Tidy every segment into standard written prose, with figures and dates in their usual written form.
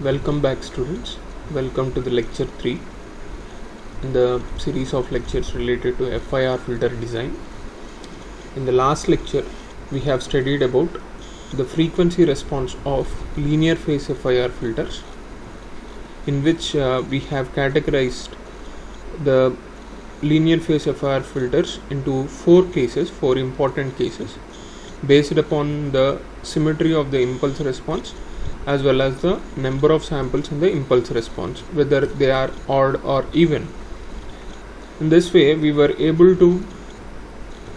Welcome back, students. Welcome to the lecture 3 in the series of lectures related to FIR filter design. In the last lecture, we have studied about the frequency response of linear phase FIR filters, in which we have categorized the linear phase FIR filters into four important cases, based upon the symmetry of the impulse response as well as the number of samples in the impulse response, whether they are odd or even. In this way, we were able to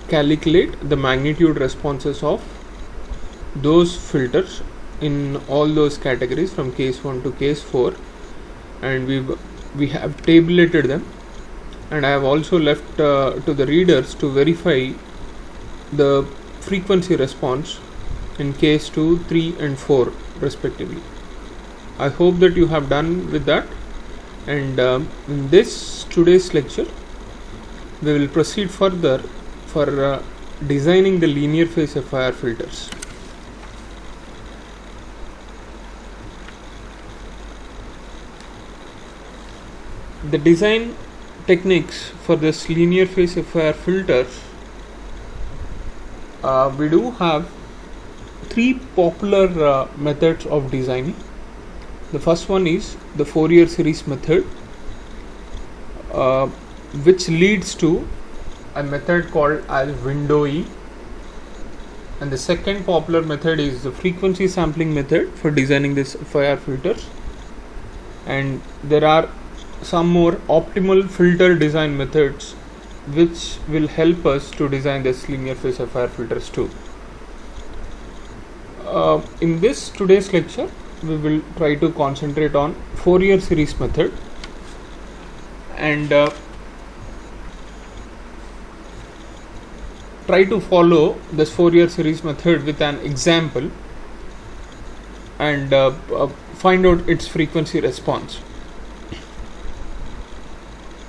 calculate the magnitude responses of those filters in all those categories from case 1 to case 4, and we have tabulated them, and I have also left to the readers to verify the frequency response in case 2, 3 and 4 respectively. I hope that you have done with that, and in today's lecture we will proceed further for designing the linear phase FIR filters. The design techniques for this linear phase FIR filters, we do have three popular methods of designing. The first one is the Fourier series method, which leads to a method called as windowing, and the second popular method is the frequency sampling method for designing this FIR filters, and there are some more optimal filter design methods which will help us to design this linear phase FIR filters too. In today's lecture, we will try to concentrate on Fourier series method, and try to follow this Fourier series method with an example and find out its frequency response.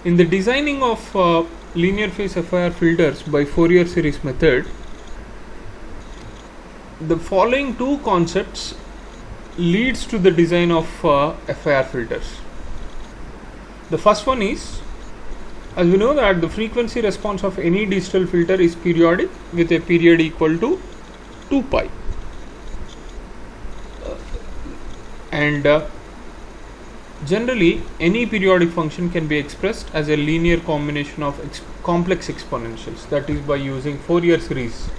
In the designing of linear phase FIR filters by Fourier series method, the following two concepts leads to the design of FIR filters. The first one is, as we know that the frequency response of any digital filter is periodic with a period equal to 2 pi, and generally any periodic function can be expressed as a linear combination of complex exponentials, that is by using Fourier series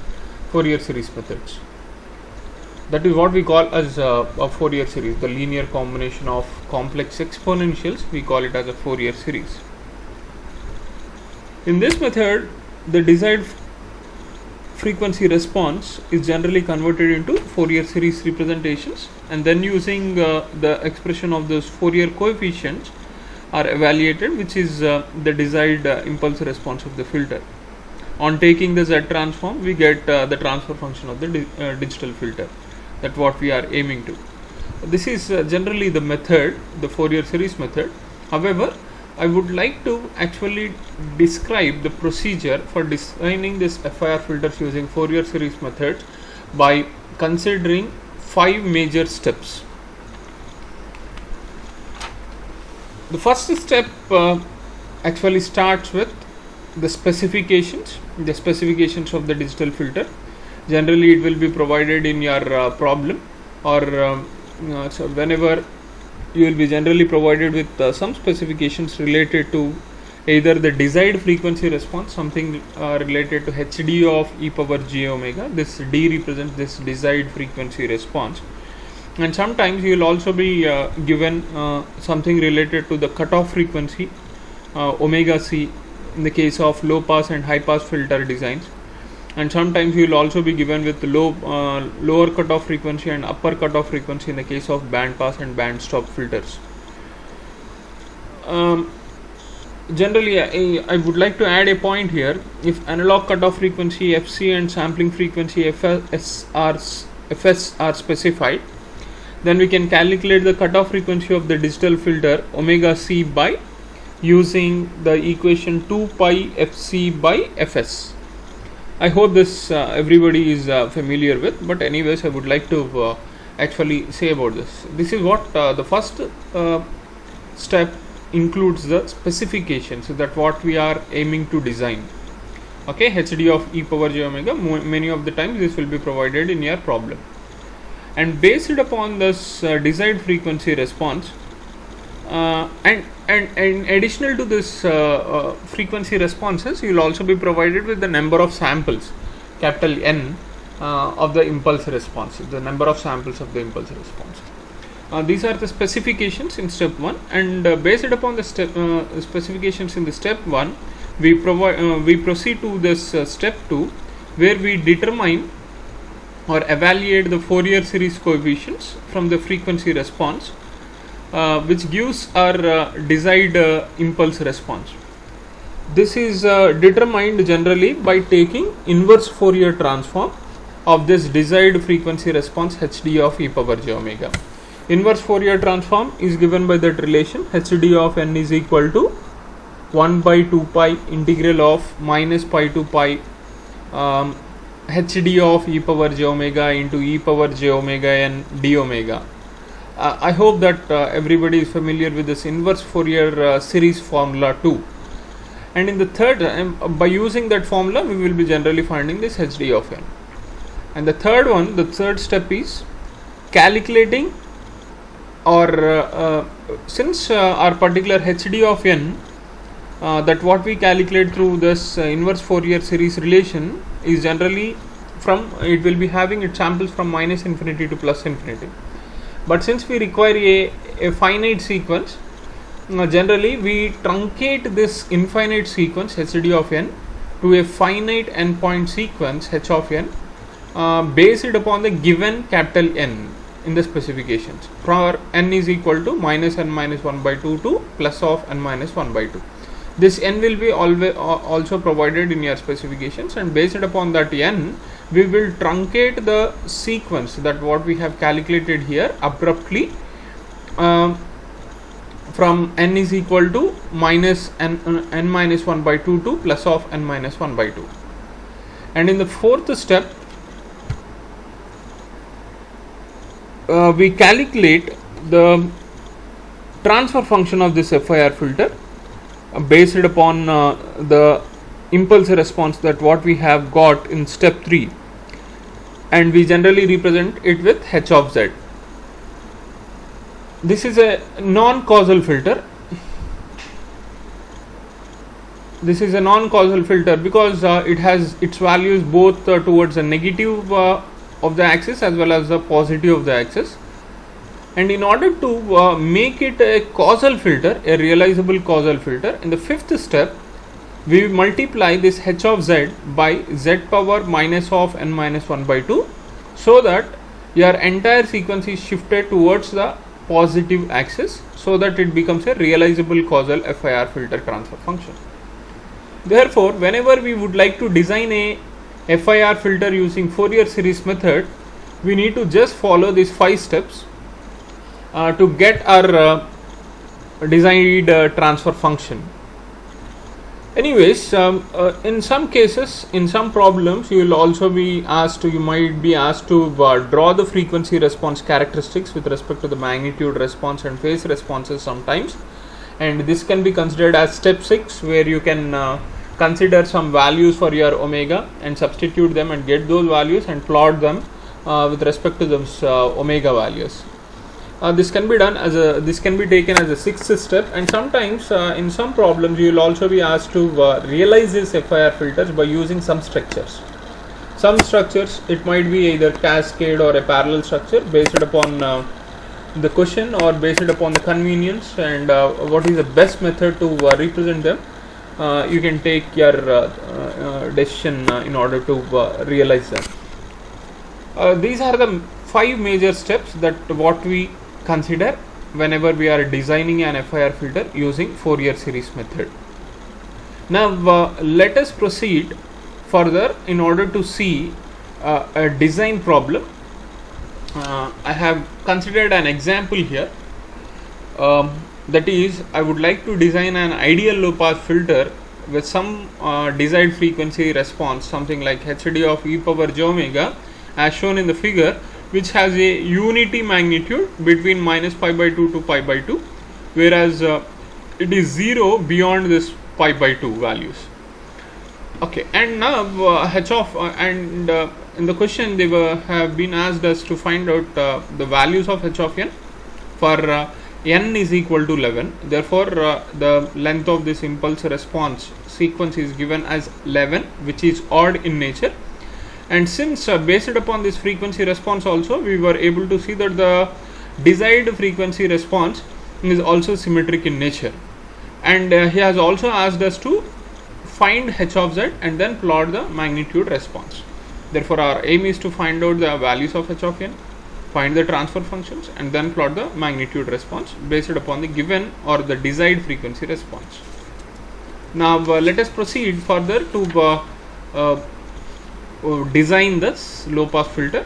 methods. That is what we call as a Fourier series, the linear combination of complex exponentials. We call it as a Fourier series. In this method, the desired frequency response is generally converted into Fourier series representations, and then using the expression of those Fourier coefficients are evaluated, which is the desired impulse response of the filter. On taking the Z transform, we get the transfer function of the digital filter. That's what we are aiming to. This is generally the method, the Fourier series method. However, I would like to actually describe the procedure for designing this FIR filters using Fourier series methods by considering 5 major steps. The first step actually starts with the specifications of the digital filter. Generally, it will be provided in your problem, or so whenever you will be generally provided with some specifications related to either the desired frequency response, something related to HD of e power j omega. This D represents this desired frequency response, and sometimes you will also be given something related to the cutoff frequency omega c in the case of low pass and high pass filter designs, and sometimes you will also be given with lower cutoff frequency and upper cutoff frequency in the case of band pass and band stop filters. Generally, I would like to add a point here. If analog cutoff frequency FC and sampling frequency FS are specified, then we can calculate the cutoff frequency of the digital filter omega c by using the equation 2 pi FC by Fs. I hope this everybody is familiar with, but anyways I would like to actually say about this. This is what the first step includes the specifications, so that what we are aiming to design. Okay, HD of e power j omega, many of the times this will be provided in your problem, and based upon this desired frequency response, and additional to this frequency responses, you will also be provided with the number of samples, capital N, of the impulse response, the number of samples of the impulse response. These are the specifications in step 1, and based upon the specifications in the step 1, we proceed to this step 2, where we determine or evaluate the Fourier series coefficients from the frequency response, which gives our desired impulse response. This is determined generally by taking inverse Fourier transform of this desired frequency response HD of e power j omega. Inverse Fourier transform is given by that relation HD of n is equal to 1 by 2 pi integral of minus pi to pi HD of e power j omega into e power j omega n d omega. I hope that everybody is familiar with this inverse Fourier series formula too. And in the third, by using that formula, we will be generally finding this HD of n. And the third one, the third step is calculating, or since our particular HD of n, that what we calculate through this inverse Fourier series relation is generally from, it will be having its samples from minus infinity to plus infinity. But since we require a finite sequence, generally we truncate this infinite sequence HD of n to a finite endpoint sequence h of n, based upon the given capital N in the specifications, for n is equal to minus n minus 1 by 2 to plus of n minus 1 by 2. This n will be also provided in your specifications, and based upon that n, we will truncate the sequence that what we have calculated here abruptly, from n is equal to minus n minus 1 by 2 to plus of n minus 1 by 2. And in the fourth step, we calculate the transfer function of this FIR filter based upon the impulse response that what we have got in step 3, and we generally represent it with h of z. This is a non-causal filter. This is a non-causal filter because it has its values both towards the negative of the axis as well as the positive of the axis. And in order to make it a causal filter, a realizable causal filter, in the fifth step, we multiply this h of z by z power minus of n minus 1 by 2, so that your entire sequence is shifted towards the positive axis, so that it becomes a realizable causal FIR filter transfer function. Therefore, whenever we would like to design a FIR filter using Fourier series method, we need to just follow these 5 steps to get our desired transfer function. Anyways, in some cases, in some problems, you will also be asked to, you might be asked to draw the frequency response characteristics with respect to the magnitude response and phase responses sometimes, and this can be considered as step 6, where you can consider some values for your omega and substitute them and get those values and plot them with respect to those omega values. This can be done as this can be taken as a 6th step, and sometimes in some problems you will also be asked to realize these FIR filters by using some structures. Some structures, it might be either cascade or a parallel structure based upon the question or based upon the convenience and what is the best method to represent them. You can take your decision in order to realize them. These are the 5 major steps that what we consider whenever we are designing an FIR filter using Fourier series method. Now let us proceed further in order to see a design problem. I have considered an example here, that is, I would like to design an ideal low pass filter with some desired frequency response, something like HD of e power j omega as shown in the figure, which has a unity magnitude between minus pi by 2 to pi by 2, whereas it is 0 beyond this pi by 2 values. Okay, and now h of in the question they have been asked us to find out the values of h of n for n is equal to 11. Therefore, the length of this impulse response sequence is given as 11, which is odd in nature. And since based upon this frequency response also, we were able to see that the desired frequency response is also symmetric in nature. And he has also asked us to find h of z and then plot the magnitude response. Therefore, our aim is to find out the values of h of n, find the transfer functions, and then plot the magnitude response based upon the given or the desired frequency response. Now, let us proceed further to design this low pass filter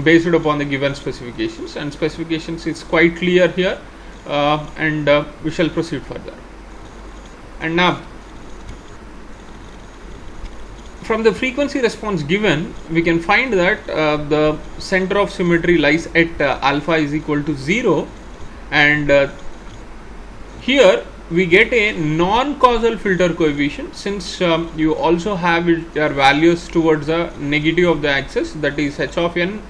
based upon the given specifications, and specifications is quite clear here, and we shall proceed further. And now, from the frequency response given, we can find that the center of symmetry lies at alpha is equal to 0, and here we get a non-causal filter coefficient, since you also have your values towards the negative of the axis, that is h of n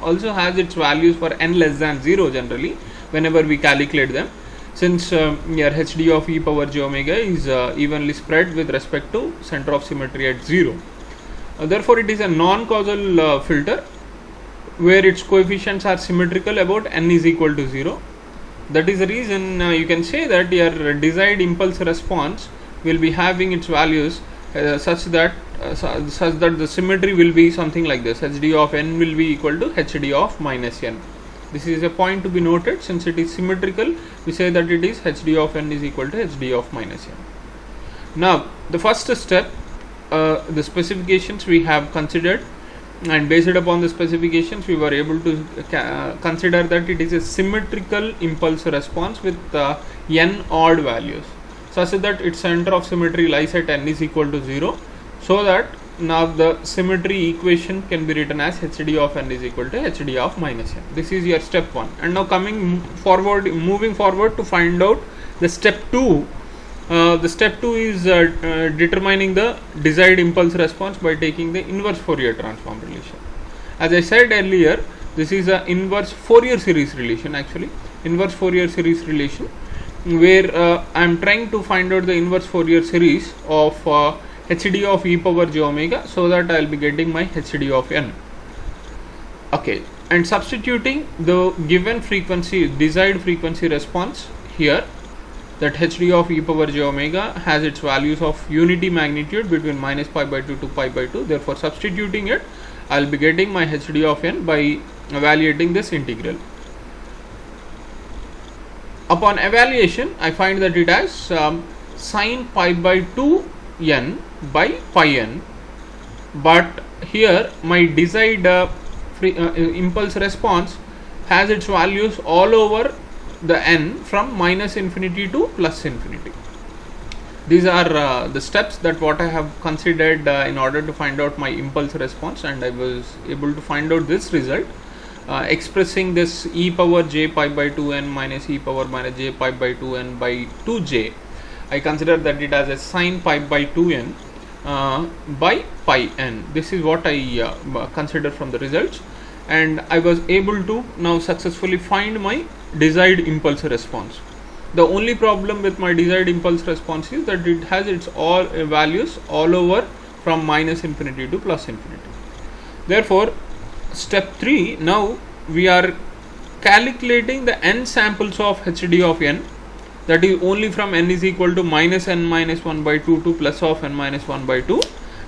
also has its values for n less than 0 generally whenever we calculate them, since your hd of e power j omega is evenly spread with respect to center of symmetry at 0. Therefore, it is a non-causal filter where its coefficients are symmetrical about n is equal to 0. That is the reason you can say that your desired impulse response will be having its values such that the symmetry will be something like this: hd of n will be equal to hd of minus n. This is a point to be noted. Since it is symmetrical, we say that it is hd of n is equal to hd of minus n. Now, the first step, the specifications we have considered, and based upon the specifications we were able to consider that it is a symmetrical impulse response with n odd values, such that its center of symmetry lies at n is equal to 0, so that now the symmetry equation can be written as hd of n is equal to hd of minus n. This is your step 1. And now moving forward to find out the step 2. The step 2 is determining the desired impulse response by taking the inverse Fourier transform relation. As I said earlier, this is a inverse Fourier series relation, actually inverse Fourier series relation, where I am trying to find out the inverse Fourier series of hd of e power j omega, so that I will be getting my hd of n. Okay, and substituting the given frequency, desired frequency response here, that hd of e power j omega has its values of unity magnitude between minus pi by 2 to pi by 2. Therefore, substituting it, I will be getting my hd of n by evaluating this integral. Upon evaluation, I find that it has sine pi by 2 n by pi n, but here my desired impulse response has its values all over the n from minus infinity to plus infinity. These are the steps that what I have considered in order to find out my impulse response, and I was able to find out this result, expressing this e power j pi by 2n minus e power minus j pi by 2n by 2j. I consider that it has a sine pi by 2n by pi n. This is what I consider from the results, and I was able to now successfully find my desired impulse response. The only problem with my desired impulse response is that it has its all values all over from minus infinity to plus infinity. Therefore, step 3, now we are calculating the n samples of hd of n, that is only from n is equal to minus n minus 1 by 2 to plus of n minus 1 by 2,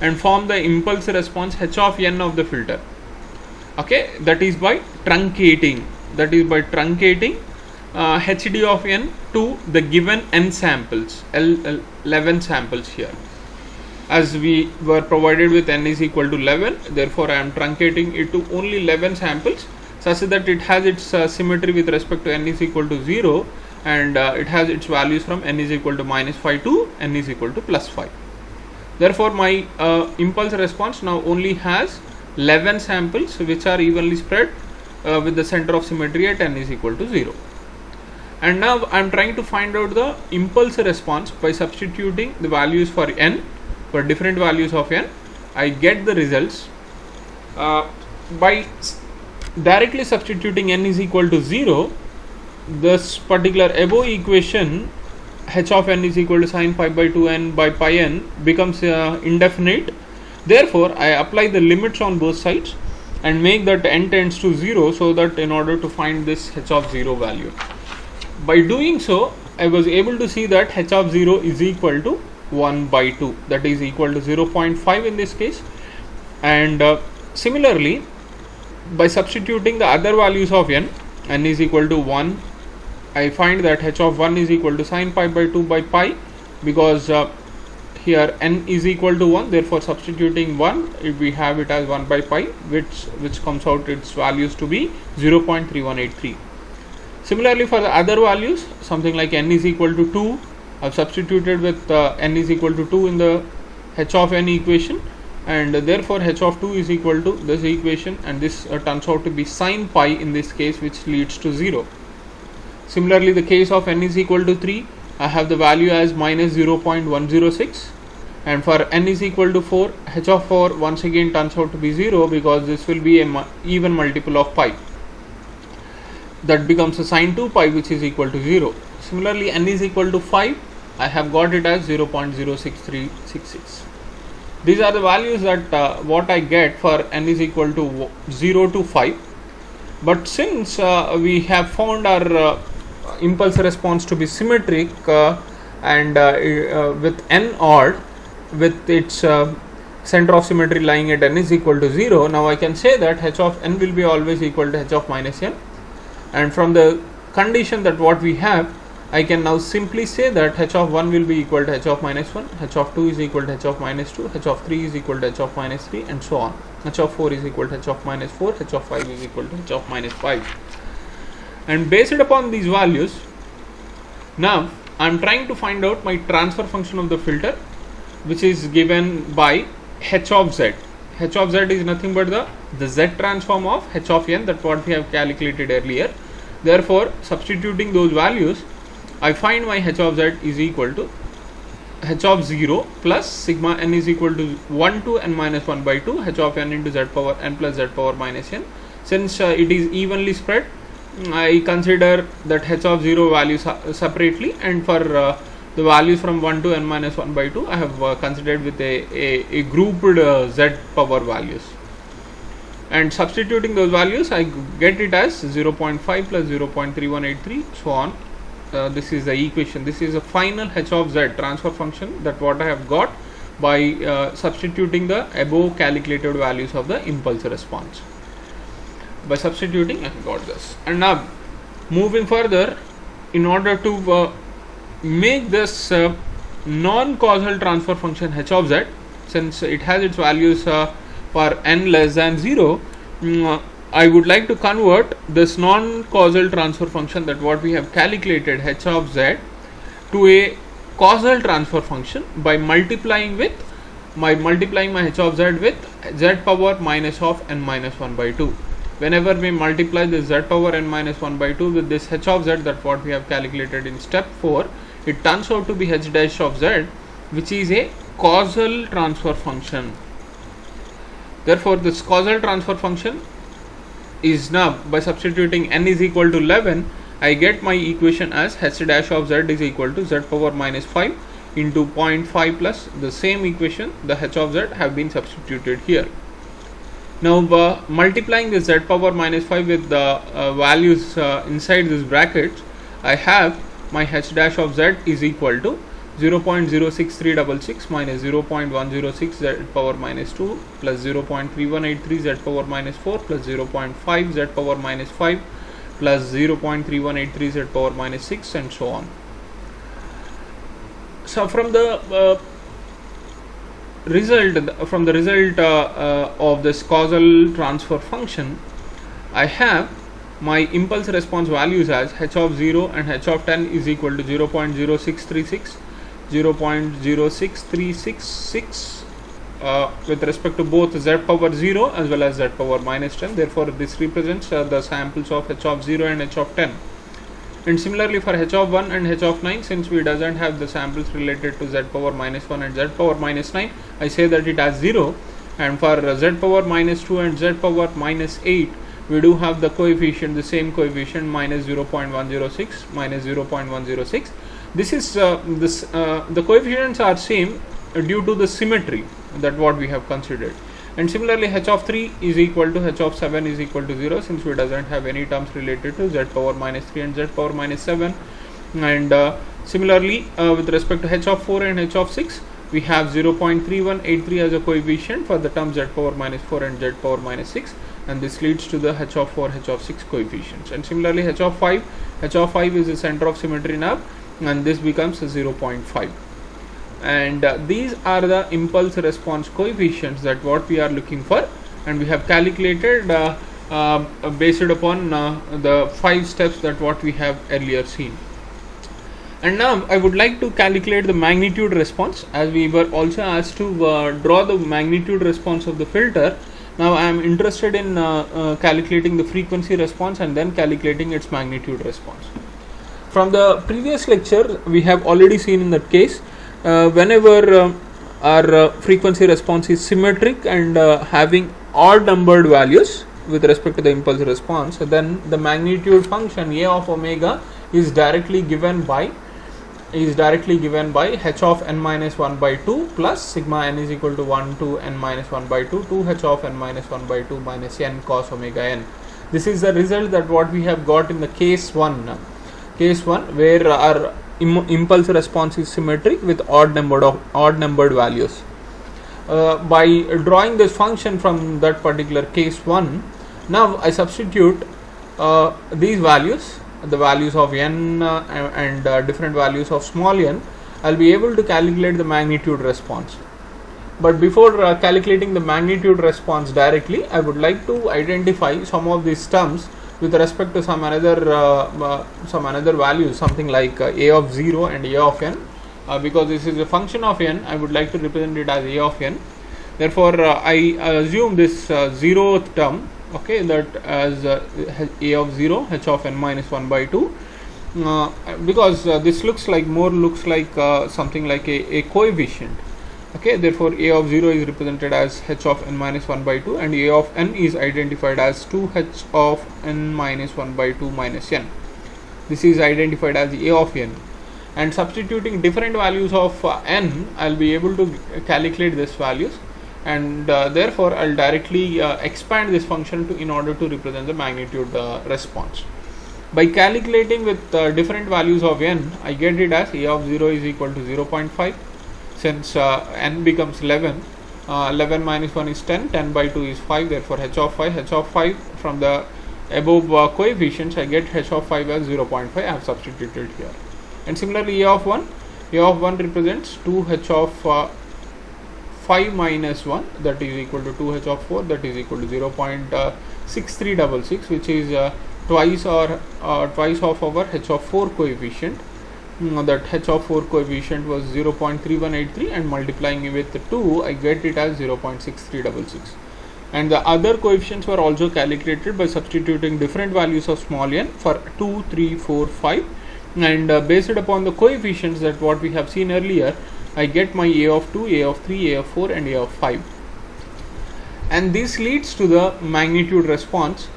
and form the impulse response h of n of the filter. Okay, that is by truncating hd of n to the given n samples, 11 samples here. As we were provided with n is equal to 11, therefore I am truncating it to only 11 samples, such that it has its symmetry with respect to n is equal to 0, and it has its values from n is equal to minus 5 to n is equal to plus 5. Therefore, my impulse response now only has 11 samples which are evenly spread with the center of symmetry at n is equal to 0. And now I am trying to find out the impulse response by substituting the values for n, for different values of n. I get the results by directly substituting n is equal to 0. This particular above equation, h of n is equal to sin pi by 2n by pi n, becomes indefinite. Therefore, I apply the limits on both sides and make that n tends to 0, so that in order to find this h of 0 value. By doing so, I was able to see that h of 0 is equal to 1 by 2, that is equal to 0.5 in this case. And similarly, by substituting the other values of n is equal to 1, I find that h of 1 is equal to sin pi by 2 by pi, because here n is equal to 1, therefore substituting 1, if we have it as 1 by pi, which comes out its values to be 0.3183. Similarly, for the other values, something like n is equal to 2, I have substituted with n is equal to 2 in the h of n equation, and therefore h of 2 is equal to this equation, and this turns out to be sin pi in this case, which leads to 0. Similarly, the case of n is equal to 3, I have the value as minus 0.106, and for n is equal to 4, h of 4 once again turns out to be 0, because this will be a even multiple of pi. That becomes a sin 2 pi, which is equal to 0. Similarly, n is equal to 5, I have got it as 0.06366. These are the values that what I get for n is equal to 0 to 5. But since we have found our impulse response to be symmetric and with n odd, with its center of symmetry lying at n is equal to 0, now I can say that h of n will be always equal to h of minus n. And from the condition that what we have, I can now simply say that h of 1 will be equal to h of minus 1, h of 2 is equal to h of minus 2, h of 3 is equal to h of minus 3, and so on. H of 4 is equal to h of minus 4, h of 5 is equal to h of minus 5. And based upon these values, now I am trying to find out my transfer function of the filter, which is given by h of z. H of z is nothing but the z transform of h of n, that what we have calculated earlier. Therefore, substituting those values, I find my h of z is equal to h of 0 plus sigma n is equal to 1 to n minus 1 by 2 h of n into z power n plus z power minus n. Since it is evenly spread, I consider that h of 0 values separately, and for the values from 1 to n minus 1 by 2 I have considered with a grouped z power values, and substituting those values I get it as 0.5 plus 0.3183, so on. This is the equation. This is a final h of z transfer function, that what I have got by substituting the above calculated values of the impulse response. By substituting, I got this. And now moving further, in order to make this non-causal transfer function h of z, since it has its values for n less than 0, I would like to convert this non-causal transfer function, that what we have calculated h of z, to a causal transfer function by multiplying my h of z with z power minus of n minus 1 by 2. Whenever we multiply this z power n minus 1 by 2 with this h of z, that what we have calculated in step 4, it turns out to be h dash of z, which is a causal transfer function. Therefore, this causal transfer function is now, by substituting n is equal to 11, I get my equation as h dash of z is equal to z power minus 5 into 0.5 plus the same equation, the h of z have been substituted here. Now multiplying the z power minus 5 with the values inside this bracket, I have my h dash of z is equal to 0.06366 minus 0.106 z power minus 2 plus 0.3183 z power minus 4 plus 0.5 z power minus 5 plus 0.3183 z power minus 6, and so on. So from the result of this causal transfer function, I have my impulse response values as h of 0 and h of 10 is equal to 0.0636, 0.06366, with respect to both z power 0 as well as z power minus 10. Therefore, this represents the samples of h of 0 and h of 10. And similarly for h of 1 and h of 9, since we doesn't have the samples related to z power minus 1 and z power minus 9, I say that it has 0. And for z power minus 2 and z power minus 8, we do have the coefficient, the same coefficient, minus 0.106, minus 0.106. This is the coefficients are same due to the symmetry that what we have considered. And similarly h of 3 is equal to h of 7 is equal to 0, since we doesn't have any terms related to z power minus 3 and z power minus 7. And similarly with respect to h of 4 and h of 6, we have 0.3183 as a coefficient for the term z power minus 4 and z power minus 6, and this leads to the h of 4, h of 6 coefficients. And similarly h of 5 is the center of symmetry nerve, and this becomes 0.5. And these are the impulse response coefficients that what we are looking for, and we have calculated based upon the 5 steps that what we have earlier seen. And now I would like to calculate the magnitude response, as we were also asked to draw the magnitude response of the filter. Now I am interested in calculating the frequency response and then calculating its magnitude response. From the previous lecture, we have already seen in that case, whenever our frequency response is symmetric and having odd numbered values with respect to the impulse response, then the magnitude function a of omega is directly given by h of n minus 1 by 2 plus sigma n is equal to 1 to n minus 1 by 2 to h of n minus 1 by 2 minus n cos omega n. This is the result that what we have got in the case 1, where our impulse response is symmetric with odd numbered values. By drawing this function from that particular case 1, now I substitute these values, the values of n and different values of small n. I'll be able to calculate the magnitude response. But before calculating the magnitude response directly, I would like to identify some of these terms with respect to some another values, something like a of 0 and a of n. Because this is a function of n, I would like to represent it as a of n. Therefore, I assume this 0th term, okay, that as a of 0, h of n minus 1 by 2, because this looks like something like a coefficient. Okay, therefore a of 0 is represented as h of n minus 1 by 2, and a of n is identified as 2h of n minus 1 by 2 minus n. This is identified as a of n, and substituting different values of n, I'll be able to calculate these values, and therefore I'll directly expand this function in order to represent the magnitude response. By calculating with different values of n, I get it as a of 0 is equal to 0.5. Since n becomes 11, 11 minus 1 is 10, 10 by 2 is 5, therefore h of 5 from the above coefficients, I get h of 5 as 0.5, I have substituted here. And similarly a of 1 represents 2h of 5 minus 1, that is equal to 2h of 4, that is equal to 0.6366, which is twice of our h of 4 coefficient. That h of 4 coefficient was 0.3183, and multiplying it with 2, I get it as 0.6366. And the other coefficients were also calculated by substituting different values of small n for 2, 3, 4, 5, and based upon the coefficients that what we have seen earlier, I get my a of 2, a of 3, a of 4, and a of 5. And this leads to the magnitude response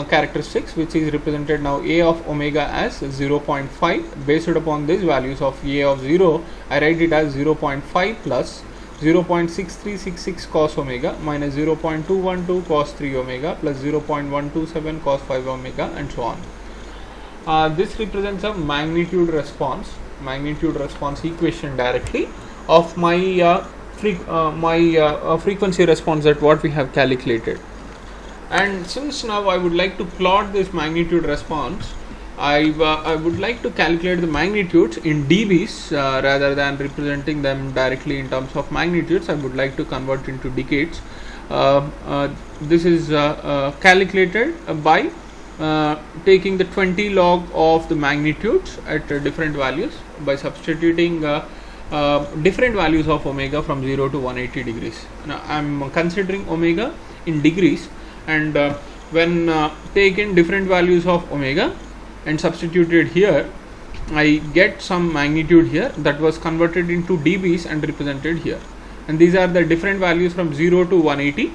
characteristics, which is represented now a of omega as 0.5. Based upon these values of a of 0, I write it as 0.5 plus 0.6366 cos omega minus 0.212 cos 3 omega plus 0.127 cos 5 omega, and so on. This represents a magnitude response equation directly of my frequency response that what we have calculated. And since now I would like to plot this magnitude response, I would like to calculate the magnitudes in dBs rather than representing them directly in terms of magnitudes. I would like to convert into decades. This is calculated by taking the 20 log of the magnitudes at different values by substituting different values of omega from 0 to 180 degrees. Now I'm considering omega in degrees, and when taken different values of omega and substituted here, I get some magnitude here that was converted into dBs and represented here, and these are the different values from 0 to 180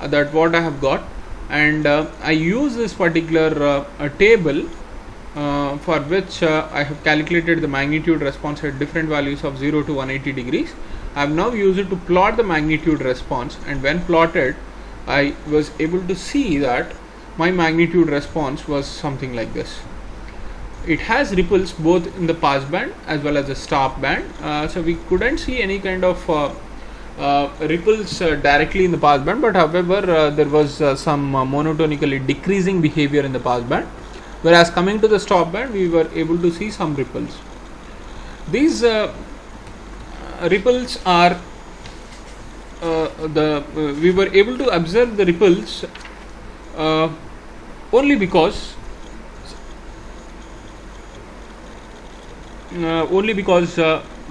that what I have got. And I use this particular table for which I have calculated the magnitude response at different values of 0 to 180 degrees. I have now used it to plot the magnitude response, and when plotted I was able to see that my magnitude response was something like this. It has ripples both in the pass band as well as the stop band, so we couldn't see any kind of ripples directly in the pass band, but however there was some monotonically decreasing behavior in the pass band, whereas coming to the stop band we were able to see some ripples. These ripples are we were able to observe the ripples only because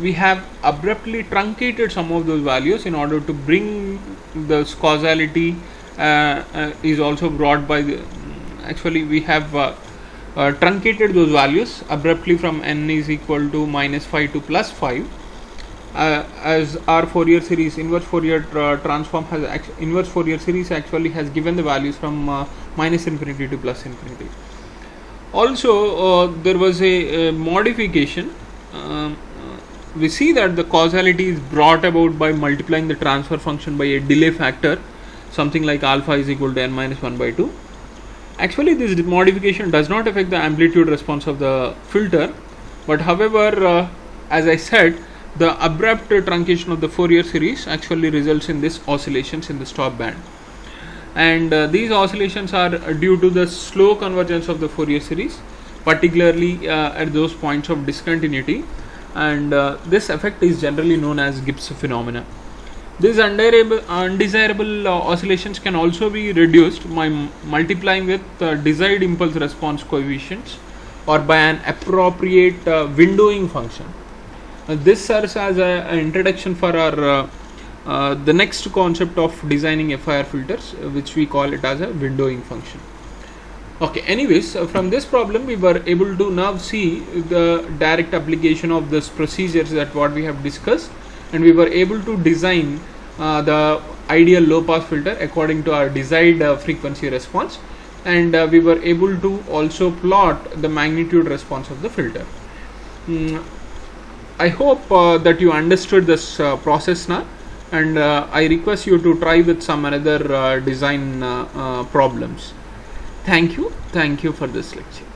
we have abruptly truncated some of those values in order to bring the causality is also brought by the actually we have truncated those values abruptly from n is equal to -5 to +5, as our Fourier series inverse Fourier transform has inverse Fourier series actually has given the values from -infinity to +infinity. Also there was a modification. We see that the causality is brought about by multiplying the transfer function by a delay factor, something like alpha is equal to n-1/2. Actually this modification does not affect the amplitude response of the filter, but however as I said, the abrupt truncation of the Fourier series actually results in this oscillations in the stop band, and these oscillations are due to the slow convergence of the Fourier series, particularly at those points of discontinuity, and this effect is generally known as Gibbs phenomena. These undesirable oscillations can also be reduced by multiplying with desired impulse response coefficients or by an appropriate windowing function. This serves as an introduction for our the next concept of designing FIR filters, which we call it as a windowing function. Okay, anyways, from this problem we were able to now see the direct application of this procedures that what we have discussed, and we were able to design the ideal low pass filter according to our desired frequency response, and we were able to also plot the magnitude response of the filter. I hope that you understood this process now, and I request you to try with some another design problems. Thank you for this lecture.